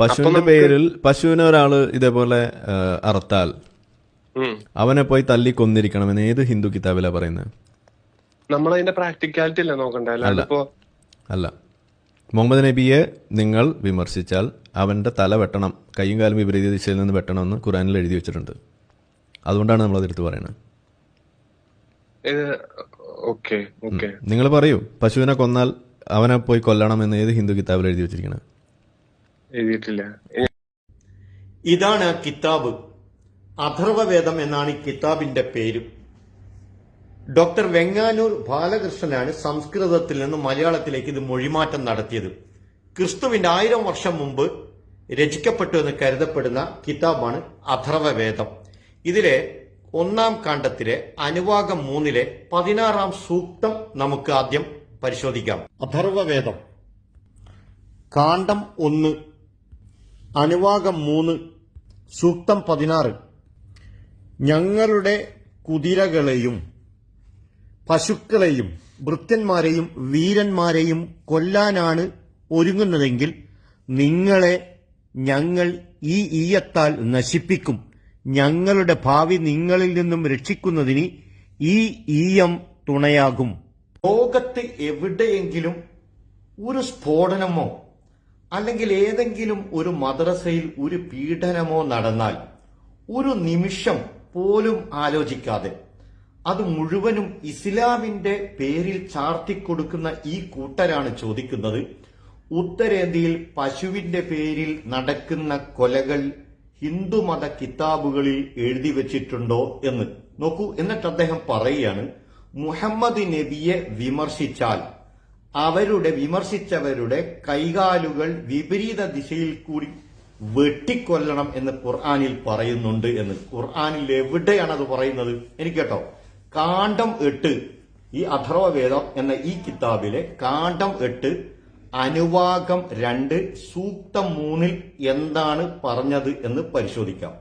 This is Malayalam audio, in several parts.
പശുവിന്റെ പേരിൽ പശുവിനെ ഒരാള് ഇതേപോലെ അറുത്താൽ അവനെ പോയി തല്ലി കൊന്നിരിക്കണമെന്ന് ഏത് ഹിന്ദു കിതാബിലാ പറയുന്നത്? നമ്മളതിന്റെ പ്രാക്ടിക്കാലിറ്റി അല്ല നോക്കണ്ടേ? അല്ല, മുഹമ്മദ് നബിയെ നിങ്ങൾ വിമർശിച്ചാൽ അവന്റെ തല വെട്ടണം, കൈയും കാലും വിപരീത ദിശയിൽ നിന്ന് വെട്ടണമെന്ന് ഖുറാനിൽ എഴുതി വെച്ചിട്ടുണ്ട്. അതുകൊണ്ടാണ് നമ്മൾ അതെടുത്ത് പറയുന്നത്. നിങ്ങൾ പറയൂ, പശുവിനെ കൊന്നാൽ അവനെ പോയി കൊല്ലണം എന്ന് ഏത് ഹിന്ദു കിതാബിൽ എഴുതി വെച്ചിരിക്കുന്നത്? എഴുതിയിട്ടില്ല. ഇതാണ് കിതാബ്. അഥർവവേദം എന്നാണ് ഈ കിതാബിന്റെ പേര്. ഡോക്ടർ വെങ്ങാനൂർ ബാലകൃഷ്ണനാണ് സംസ്കൃതത്തിൽ നിന്ന് മലയാളത്തിലേക്ക് ഇത് മൊഴിമാറ്റം നടത്തിയത്. ക്രിസ്തുവിന്റെ 1000 വർഷം മുമ്പ് രചിക്കപ്പെട്ടു എന്ന് കരുതപ്പെടുന്ന കിതാബാണ് അഥർവവേദം. ഇതിലെ 1-ാം കാണ്ഡത്തിലെ അനുവാകം 3-ലെ 16-ാം സൂക്തം നമുക്ക് ആദ്യം പരിശോധിക്കാം. അഥർവവേദം കാണ്ഡം 1 അനുവാകം 3 സൂക്തം 16. ഞങ്ങളുടെ കുതിരകളെയും പശുക്കളെയും ഭൃത്യന്മാരെയും വീരന്മാരെയും കൊല്ലാനാണ് ഒരുങ്ങുന്നതെങ്കിൽ നിങ്ങളെ ഞങ്ങൾ ഈ ഈയത്താൽ നശിപ്പിക്കും. ഞങ്ങളുടെ ഭാവി നിങ്ങളിൽ നിന്നും രക്ഷിക്കുന്നതിന് ഈ ഈയം തുണയാകും. ലോകത്ത് എവിടെയെങ്കിലും ഒരു സ്ഫോടനമോ അല്ലെങ്കിൽ ഏതെങ്കിലും ഒരു മദ്രസയിൽ ഒരു പീഡനമോ നടന്നാൽ ഒരു നിമിഷം പോലും ആലോചിക്കാതെ അത് മുഴുവനും ഇസ്ലാമിന്റെ പേരിൽ ചാർത്തിക്കൊടുക്കുന്ന ഈ കൂട്ടരാണ് ചോദിക്കുന്നത്, ഉത്തരേന്ത്യയിൽ പശുവിന്റെ പേരിൽ നടക്കുന്ന കൊലകൾ ഹിന്ദുമത കിതാബുകളിൽ എഴുതി വെച്ചിട്ടുണ്ടോ എന്ന് നോക്കൂ. എന്നിട്ട് അദ്ദേഹം പറയുകയാണ്, മുഹമ്മദ് നബിയെ വിമർശിച്ചാൽ വിമർശിച്ചവരുടെ കൈകാലുകൾ വിപരീത ദിശയിൽ കൂടി വെട്ടിക്കൊല്ലണം എന്ന് ഖുർആനിൽ പറയുന്നുണ്ട് എന്ന്. ഖുർആനിൽ എവിടെയാണ് അത് പറയുന്നത്? എനിക്ക് കേട്ടോ, കാണ്ഡം 8 ഈ അഥർവവേദം എന്ന ഈ കിതാബിലെ കാണ്ഡം 8 അനുവാകം 2 സൂക്തം 3-ൽ എന്താണ് പറഞ്ഞത് എന്ന് പരിശോധിക്കാം.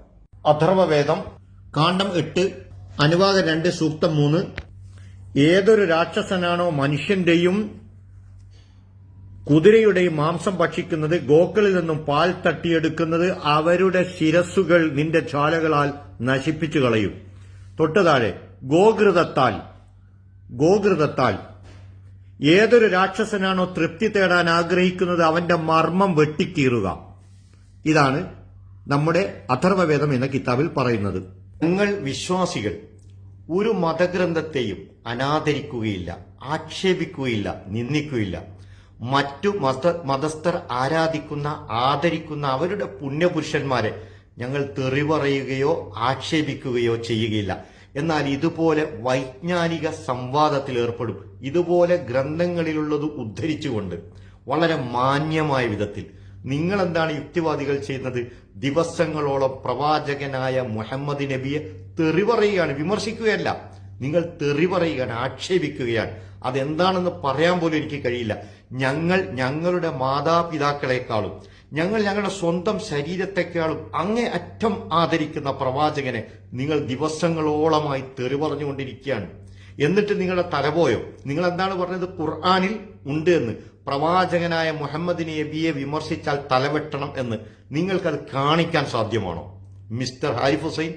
അഥർവവേദം കാണ്ഡം 8 അനുവാകം 2 സൂക്തം 3. ഏതൊരു രാക്ഷസനാണോ മനുഷ്യന്റെയും കുതിരയുടെയും മാംസം ഭക്ഷിക്കുന്നത്, ഗോക്കളിൽ നിന്നും പാൽ തട്ടിയെടുക്കുന്നത്, അവരുടെ ശിരസ്സുകൾ നിന്റെ ജ്വാലകളാൽ നശിപ്പിച്ചു കളയും. തൊട്ടുതാഴെ ഗോഘൃതത്താൽ ഏതൊരു രാക്ഷസനാണോ തൃപ്തി തേടാൻ ആഗ്രഹിക്കുന്നത് അവന്റെ മർമ്മം വെട്ടിക്കീറുക. ഇതാണ് നമ്മുടെ അഥർവവേദം എന്ന കിതാബിൽ പറയുന്നത്. ഞങ്ങൾ വിശ്വാസികൾ ഒരു മതഗ്രന്ഥത്തെയും അനാദരിക്കുകയില്ല, ആക്ഷേപിക്കുകയില്ല, നിന്ദിക്കുകയില്ല. മറ്റു മതസ്ഥർ ആദരിക്കുന്ന അവരുടെ പുണ്യപുരുഷന്മാരെ ഞങ്ങൾ തെറി പറയുകയോ ആക്ഷേപിക്കുകയോ ചെയ്യുകയില്ല. എന്നാൽ ഇതുപോലെ വൈജ്ഞാനിക സംവാദത്തിൽ ഏർപ്പെടും. ഇതുപോലെ ഗ്രന്ഥങ്ങളിലുള്ളത് ഉദ്ധരിച്ചുകൊണ്ട് വളരെ മാന്യമായ വിധത്തിൽ. നിങ്ങൾ എന്താണ് യുക്തിവാദികൾ ചെയ്യുന്നത്? ദിവസങ്ങളോളം പ്രവാചകനായ മുഹമ്മദ് നബിയെ തെറി പറയുകയാണ്, വിമർശിക്കുകയല്ല. നിങ്ങൾ തെറി പറയുകയാണ്, ആക്ഷേപിക്കുകയാണ്. അതെന്താണെന്ന് പറയാൻ പോലും എനിക്ക് കഴിയില്ല. ഞങ്ങളുടെ മാതാപിതാക്കളെക്കാളും ഞങ്ങളുടെ സ്വന്തം ശരീരത്തെക്കാളും അങ്ങേ അറ്റം ആദരിക്കുന്ന പ്രവാചകനെ നിങ്ങൾ ദിവസങ്ങളോളമായി തെറി പറഞ്ഞുകൊണ്ടിരിക്കുകയാണ്. എന്നിട്ട് നിങ്ങളുടെ തലപോയോ? നിങ്ങൾ എന്താണ് പറഞ്ഞത്? ഖുർആനിൽ ഉണ്ട് എന്ന്. പ്രവാചകനായ മുഹമ്മദ് നബിയെ വിമർശിച്ചാൽ തലവെട്ടണം എന്ന്. നിങ്ങൾക്കത് കാണിക്കാൻ സാധ്യമാണോ മിസ്റ്റർ ഹാരിഫ് ഹുസൈൻ?